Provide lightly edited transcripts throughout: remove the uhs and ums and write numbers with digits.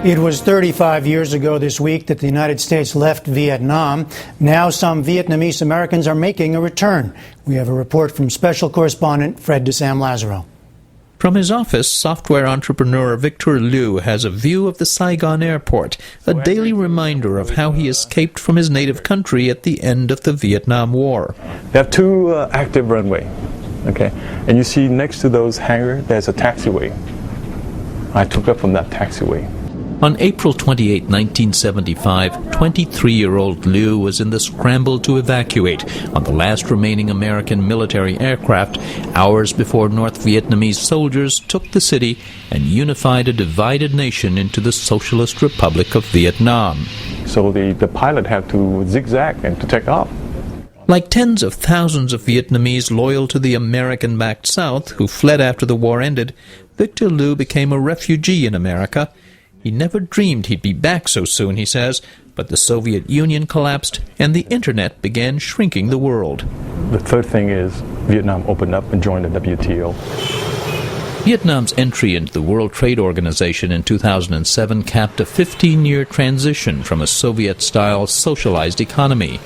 It was 35 years ago this week that the United States left Vietnam. Now some Vietnamese Americans are making a return. We have a report from special correspondent Fred de Sam Lazaro. From his office, software entrepreneur Victor Liu has a view of the Saigon airport, a daily reminder of how he escaped from his native country at the end of the Vietnam War. They have two active runway, okay? And you see next to those hangars, there's a taxiway. I took up from that taxiway. On April 28, 1975, 23-year-old Liu was in the scramble to evacuate on the last remaining American military aircraft hours before North Vietnamese soldiers took the city and unified a divided nation into the Socialist Republic of Vietnam. So the pilot had to zigzag and to take off. Like tens of thousands of Vietnamese loyal to the American-backed South who fled after the war ended, Victor Liu became a refugee in America. He never dreamed he'd be back so soon, he says, but the Soviet Union collapsed and the Internet began shrinking the world. The third thing is Vietnam opened up and joined the WTO. Vietnam's entry into the World Trade Organization in 2007 capped a 15-year transition from a Soviet-style socialized economy.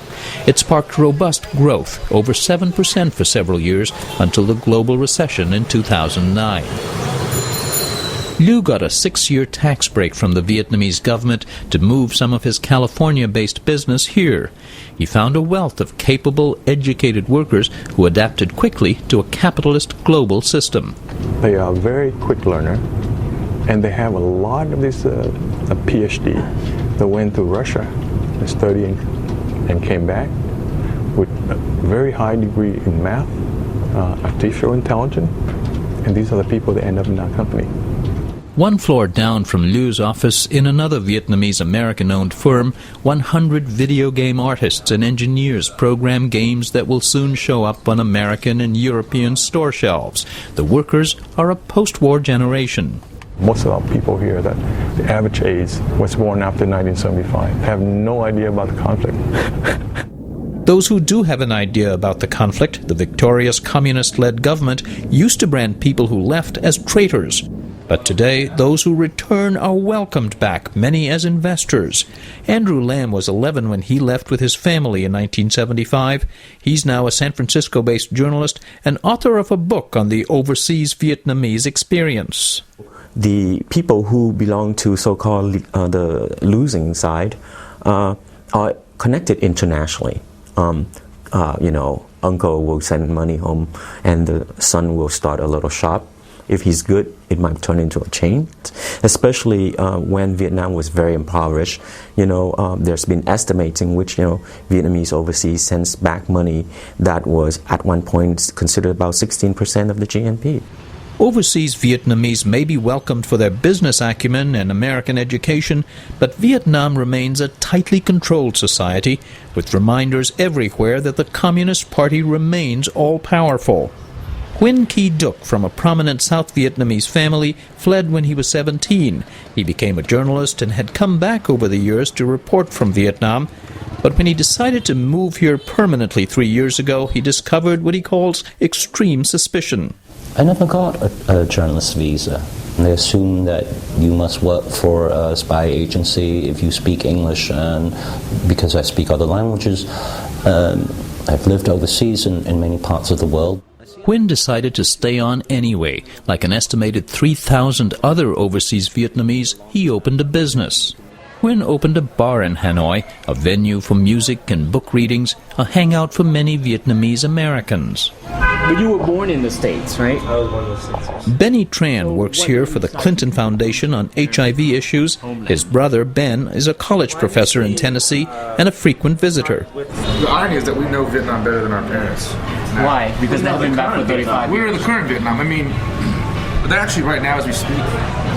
It sparked robust growth, over 7% for several years, until the global recession in 2009. Liu got a 6-year tax break from the Vietnamese government to move some of his California-based business here. He found a wealth of capable, educated workers who adapted quickly to a capitalist global system. They are very quick learner, and they have a lot of this PhD that went to Russia and studied and came back with a very high degree in math, artificial intelligence, and these are the people that end up in our company. One floor down from Liu's office, in another Vietnamese-American-owned firm, 100 video game artists and engineers program games that will soon show up on American and European store shelves. The workers are a post-war generation. Most of our people here, that the average age was born after 1975, have no idea about the conflict. Those who do have an idea about the conflict, the victorious communist-led government, used to brand people who left as traitors. But today, those who return are welcomed back, many as investors. Andrew Lam was 11 when he left with his family in 1975. He's now a San Francisco-based journalist and author of a book on the overseas Vietnamese experience. The people who belong to so-called the losing side are connected internationally. Uncle will send money home and the son will start a little shop. If he's good, it might turn into a chain, especially when Vietnam was very impoverished. There's been estimating which, Vietnamese overseas sends back money that was at one point considered about 16% of the GNP. Overseas Vietnamese may be welcomed for their business acumen and American education, but Vietnam remains a tightly controlled society, with reminders everywhere that the Communist Party remains all-powerful. Nguyen Qui Duc, from a prominent South Vietnamese family, fled when he was 17. He became a journalist and had come back over the years to report from Vietnam. But when he decided to move here permanently 3 years ago, he discovered what he calls extreme suspicion. I never got a journalist visa. They assume that you must work for a spy agency if you speak English, and because I speak other languages, I've lived overseas in many parts of the world. Nguyen decided to stay on anyway. Like an estimated 3,000 other overseas Vietnamese, he opened a business. Nguyen opened a bar in Hanoi, a venue for music and book readings, a hangout for many Vietnamese Americans. But you were born in the States, right? I was born in the States. Benny Tran works here for the Clinton Foundation on HIV issues. His brother, Ben, is a college professor in Tennessee and a frequent visitor. The irony is that we know Vietnam better than our parents. Why? Because they've been back for 35 years. We're in the current Vietnam. But they're actually, right now as we speak,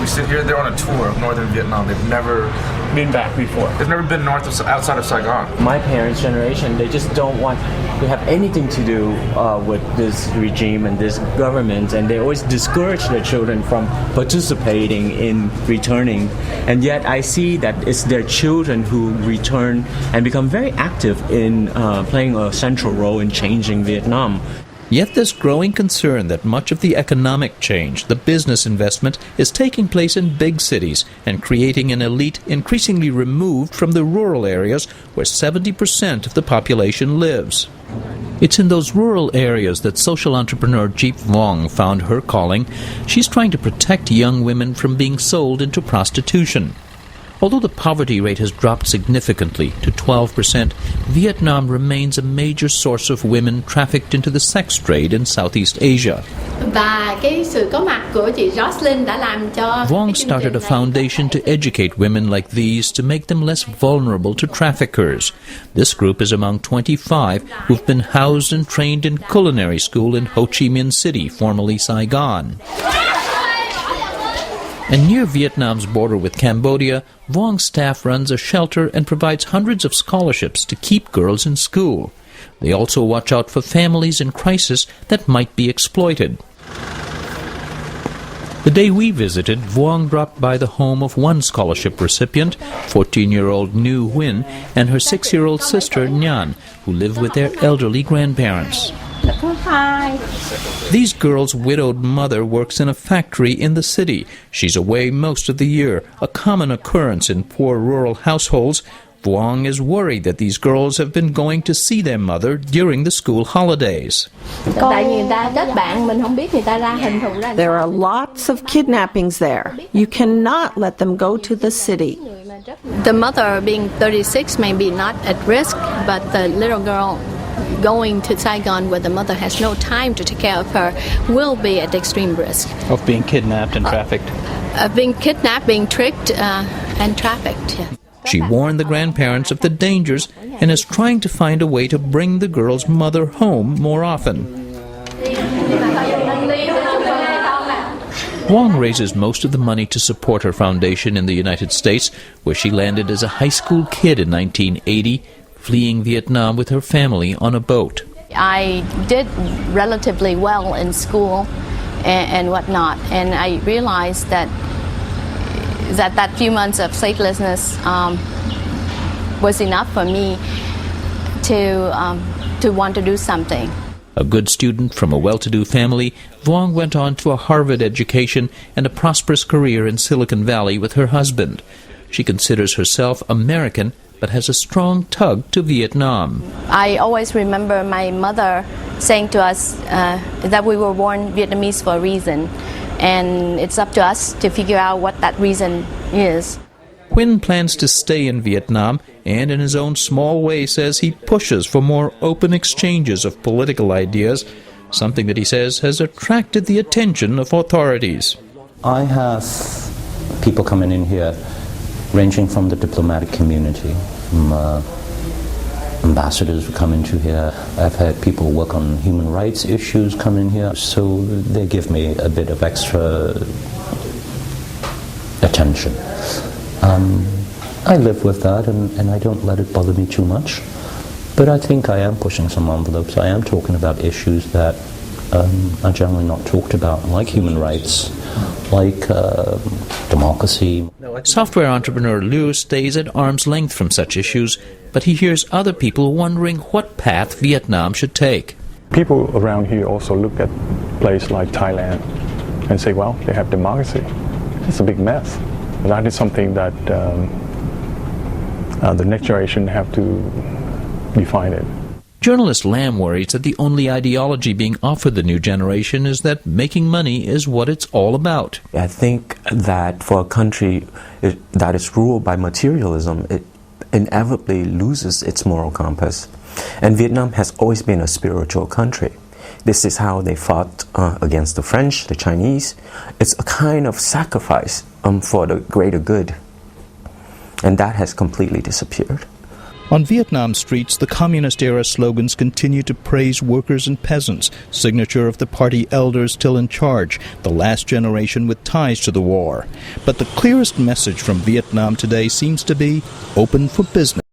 we sit here, they're on a tour of northern Vietnam. They've never been back before. They've never been outside of Saigon. My parents' generation, they just don't want to have anything to do with this regime and this government, and they always discourage their children from participating in returning. And yet I see that it's their children who return and become very active in playing a central role in changing Vietnam. Yet there's growing concern that much of the economic change, the business investment, is taking place in big cities and creating an elite increasingly removed from the rural areas where 70% of the population lives. It's in those rural areas that social entrepreneur Jeep Vuong found her calling. She's trying to protect young women from being sold into prostitution. Although the poverty rate has dropped significantly to 12%, Vietnam remains a major source of women trafficked into the sex trade in Southeast Asia. Vuong started a foundation to educate women like these to make them less vulnerable to traffickers. This group is among 25 who've been housed and trained in culinary school in Ho Chi Minh City, formerly Saigon. And near Vietnam's border with Cambodia, Vuong's staff runs a shelter and provides hundreds of scholarships to keep girls in school. They also watch out for families in crisis that might be exploited. The day we visited, Vuong dropped by the home of one scholarship recipient, 14-year-old New Huynh, and her 6-year-old sister Nhan, who live with their elderly grandparents. These girls' widowed mother works in a factory in the city. She's away most of the year, a common occurrence in poor rural households. Vuong is worried that these girls have been going to see their mother during the school holidays. There are lots of kidnappings there. You cannot let them go to the city. The mother, being 36, may be not at risk, but the little girl going to Saigon where the mother has no time to take care of her will be at extreme risk. Of being kidnapped and trafficked? Being kidnapped, being tricked, and trafficked. Yeah. She warned the grandparents of the dangers and is trying to find a way to bring the girl's mother home more often. Vuong raises most of the money to support her foundation in the United States, where she landed as a high school kid in 1980, fleeing Vietnam with her family on a boat. I did relatively well in school and whatnot, and I realized that few months of statelessness was enough for me to want to do something. A good student from a well-to-do family, Vuong went on to a Harvard education and a prosperous career in Silicon Valley with her husband. She considers herself American, but has a strong tug to Vietnam. I always remember my mother saying to us that we were born Vietnamese for a reason, and it's up to us to figure out what that reason is. Huynh plans to stay in Vietnam and in his own small way says he pushes for more open exchanges of political ideas, something that he says has attracted the attention of authorities. I have people coming in here ranging from the diplomatic community, ambassadors come into here. I've had people work on human rights issues come in here, so they give me a bit of extra attention. I live with that and I don't let it bother me too much, but I think I am pushing some envelopes. I am talking about issues that are generally not talked about, like human rights, like democracy. Software entrepreneur Liu stays at arm's length from such issues, but he hears other people wondering what path Vietnam should take. People around here also look at a place like Thailand and say, well, they have democracy. It's a big mess. And that is something that the next generation have to define it. Journalist Lam worries that the only ideology being offered the new generation is that making money is what it's all about. I think that for a country that is ruled by materialism, it inevitably loses its moral compass. And Vietnam has always been a spiritual country. This is how they fought against the French, the Chinese. It's a kind of sacrifice for the greater good. And that has completely disappeared. On Vietnam streets, the communist-era slogans continue to praise workers and peasants, signature of the party elders still in charge, the last generation with ties to the war. But the clearest message from Vietnam today seems to be open for business.